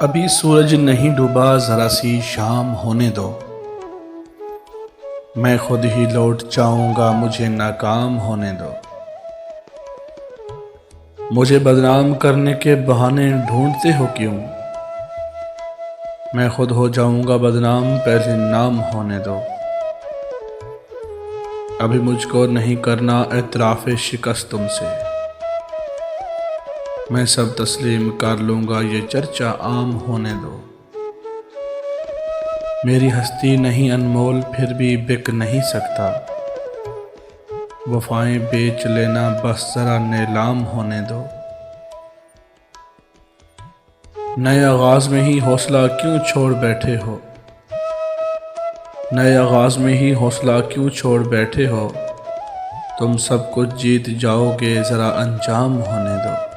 अभी सूरज नहीं डूबा, ज़रा सी शाम होने दो। मैं खुद ही लौट जाऊंगा, मुझे नाकाम होने दो। मुझे बदनाम करने के बहाने ढूंढते हो क्यों? मैं खुद हो जाऊंगा बदनाम, पहले नाम होने दो। अभी मुझको नहीं करना एतराफ़ शिकस्त तुमसे। मैं सब तस्लीम कर लूँगा, ये चर्चा आम होने दो। मेरी हस्ती नहीं अनमोल, फिर भी बिक नहीं सकता। वफ़ाएं बेच लेना, बस ज़रा नीलाम होने दो। नए आगाज़ में ही हौसला क्यों छोड़ बैठे हो? नए आगाज़ में ही हौसला क्यों छोड़ बैठे हो? तुम सब कुछ जीत जाओगे, ज़रा अंजाम होने दो।